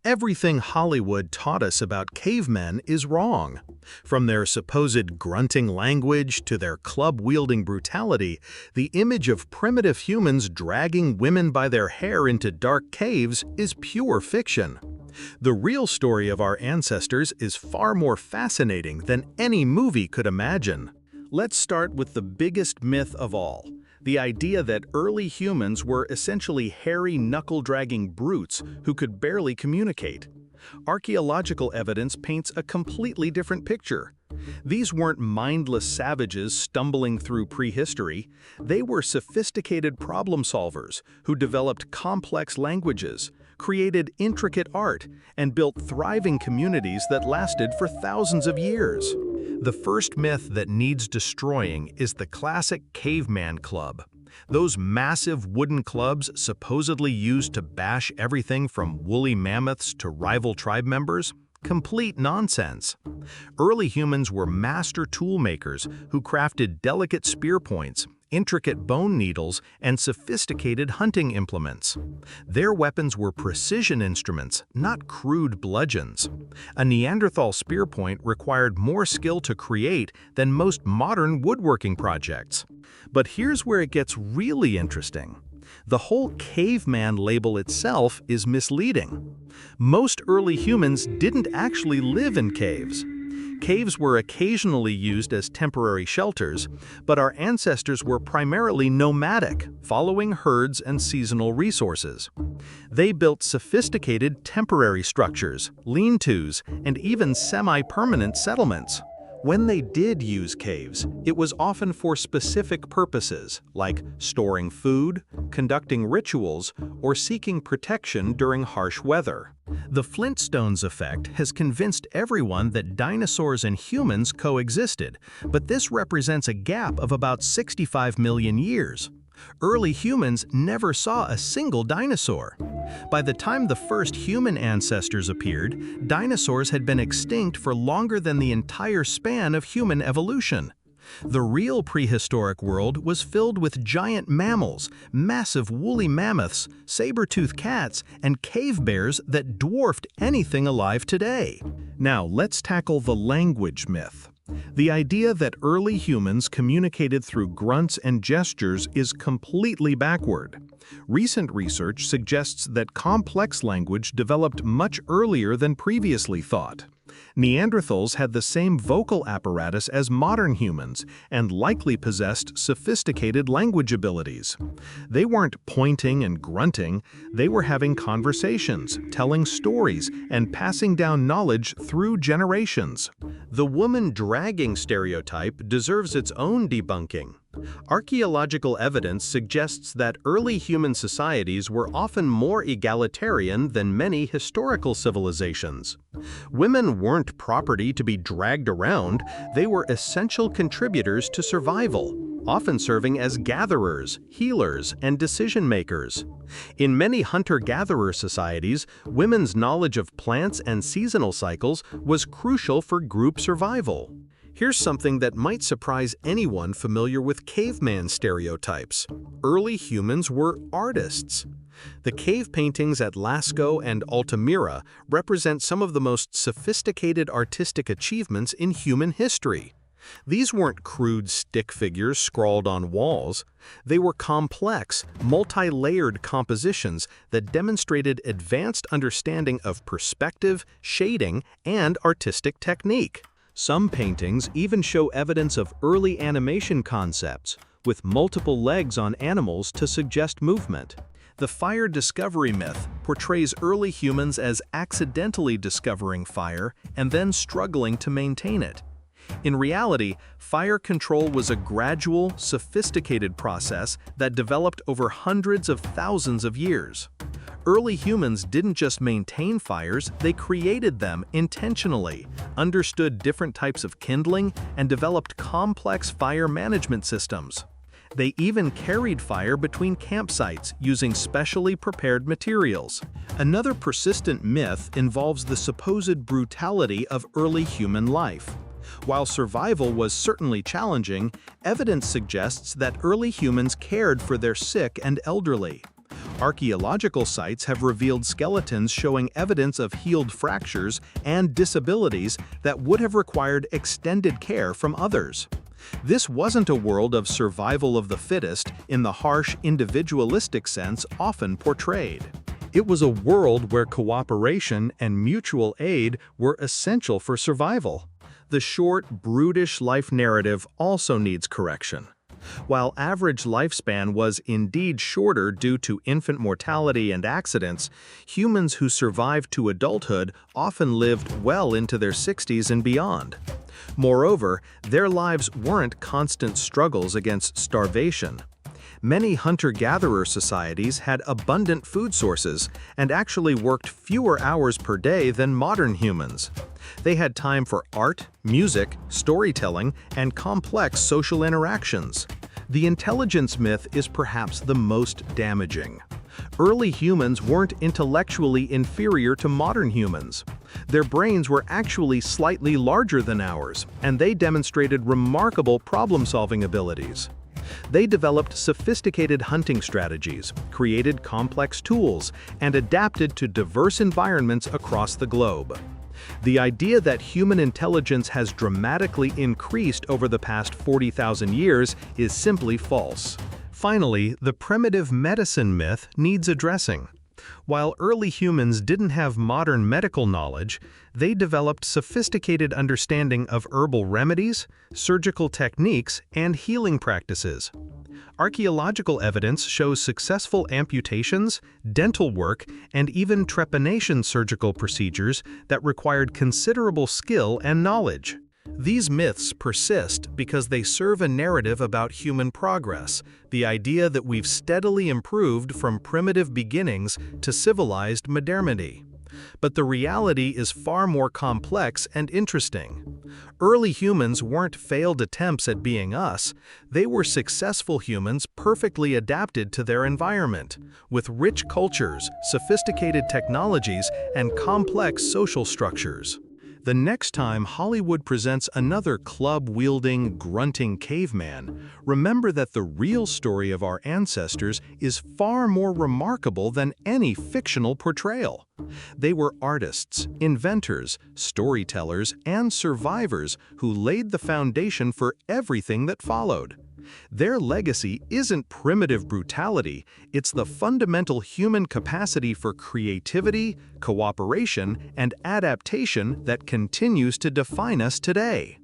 Everything Hollywood taught us about cavemen is wrong. From their supposed grunting language to their club-wielding brutality, the image of primitive humans dragging women by their hair into dark caves is pure fiction. The real story of our ancestors is far more fascinating than any movie could imagine. Let's start with the biggest myth of all. The idea that early humans were essentially hairy, knuckle-dragging brutes who could barely communicate. Archaeological evidence paints a completely different picture. These weren't mindless savages stumbling through prehistory. They were sophisticated problem solvers who developed complex languages, created intricate art, and built thriving communities that lasted for thousands of years. The first myth that needs destroying is the classic caveman club. Those massive wooden clubs supposedly used to bash everything from woolly mammoths to rival tribe members? Complete nonsense. Early humans were master toolmakers who crafted delicate spear points, intricate bone needles, and sophisticated hunting implements. Their weapons were precision instruments, not crude bludgeons. A Neanderthal spear point required more skill to create than most modern woodworking projects. But here's where it gets really interesting. The whole caveman label itself is misleading. Most early humans didn't actually live in caves. Caves were occasionally used as temporary shelters, but our ancestors were primarily nomadic, following herds and seasonal resources. They built sophisticated temporary structures, lean-tos, and even semi-permanent settlements. When they did use caves, it was often for specific purposes, like storing food, conducting rituals, or seeking protection during harsh weather. The Flintstones effect has convinced everyone that dinosaurs and humans coexisted, but this represents a gap of about 65 million years. Early humans never saw a single dinosaur. By the time the first human ancestors appeared, dinosaurs had been extinct for longer than the entire span of human evolution. The real prehistoric world was filled with giant mammals, massive woolly mammoths, saber-toothed cats, and cave bears that dwarfed anything alive today. Now let's tackle the language myth. The idea that early humans communicated through grunts and gestures is completely backward. Recent research suggests that complex language developed much earlier than previously thought. Neanderthals had the same vocal apparatus as modern humans and likely possessed sophisticated language abilities. They weren't pointing and grunting, they were having conversations, telling stories, and passing down knowledge through generations. The woman dragging stereotype deserves its own debunking. Archaeological evidence suggests that early human societies were often more egalitarian than many historical civilizations. Women weren't property to be dragged around, they were essential contributors to survival, often serving as gatherers, healers, and decision-makers. In many hunter-gatherer societies, women's knowledge of plants and seasonal cycles was crucial for group survival. Here's something that might surprise anyone familiar with caveman stereotypes. Early humans were artists. The cave paintings at Lascaux and Altamira represent some of the most sophisticated artistic achievements in human history. These weren't crude stick figures scrawled on walls. They were complex, multi-layered compositions that demonstrated advanced understanding of perspective, shading, and artistic technique. Some paintings even show evidence of early animation concepts, with multiple legs on animals to suggest movement. The fire discovery myth portrays early humans as accidentally discovering fire and then struggling to maintain it. In reality, fire control was a gradual, sophisticated process that developed over hundreds of thousands of years. Early humans didn't just maintain fires, they created them intentionally, understood different types of kindling, and developed complex fire management systems. They even carried fire between campsites using specially prepared materials. Another persistent myth involves the supposed brutality of early human life. While survival was certainly challenging, evidence suggests that early humans cared for their sick and elderly. Archaeological sites have revealed skeletons showing evidence of healed fractures and disabilities that would have required extended care from others. This wasn't a world of survival of the fittest in the harsh, individualistic sense often portrayed. It was a world where cooperation and mutual aid were essential for survival. The short, brutish life narrative also needs correction. While average lifespan was indeed shorter due to infant mortality and accidents, humans who survived to adulthood often lived well into their 60s and beyond. Moreover, their lives weren't constant struggles against starvation. Many hunter-gatherer societies had abundant food sources and actually worked fewer hours per day than modern humans. They had time for art, music, storytelling, and complex social interactions. The intelligence myth is perhaps the most damaging. Early humans weren't intellectually inferior to modern humans. Their brains were actually slightly larger than ours, and they demonstrated remarkable problem-solving abilities. They developed sophisticated hunting strategies, created complex tools, and adapted to diverse environments across the globe. The idea that human intelligence has dramatically increased over the past 40,000 years is simply false. Finally, the primitive medicine myth needs addressing. While early humans didn't have modern medical knowledge, they developed sophisticated understanding of herbal remedies, surgical techniques, and healing practices. Archaeological evidence shows successful amputations, dental work, and even trepanation surgical procedures that required considerable skill and knowledge. These myths persist because they serve a narrative about human progress, the idea that we've steadily improved from primitive beginnings to civilized modernity. But the reality is far more complex and interesting. Early humans weren't failed attempts at being us, they were successful humans perfectly adapted to their environment, with rich cultures, sophisticated technologies, and complex social structures. The next time Hollywood presents another club-wielding, grunting caveman, remember that the real story of our ancestors is far more remarkable than any fictional portrayal. They were artists, inventors, storytellers, and survivors who laid the foundation for everything that followed. Their legacy isn't primitive brutality, it's the fundamental human capacity for creativity, cooperation, and adaptation that continues to define us today.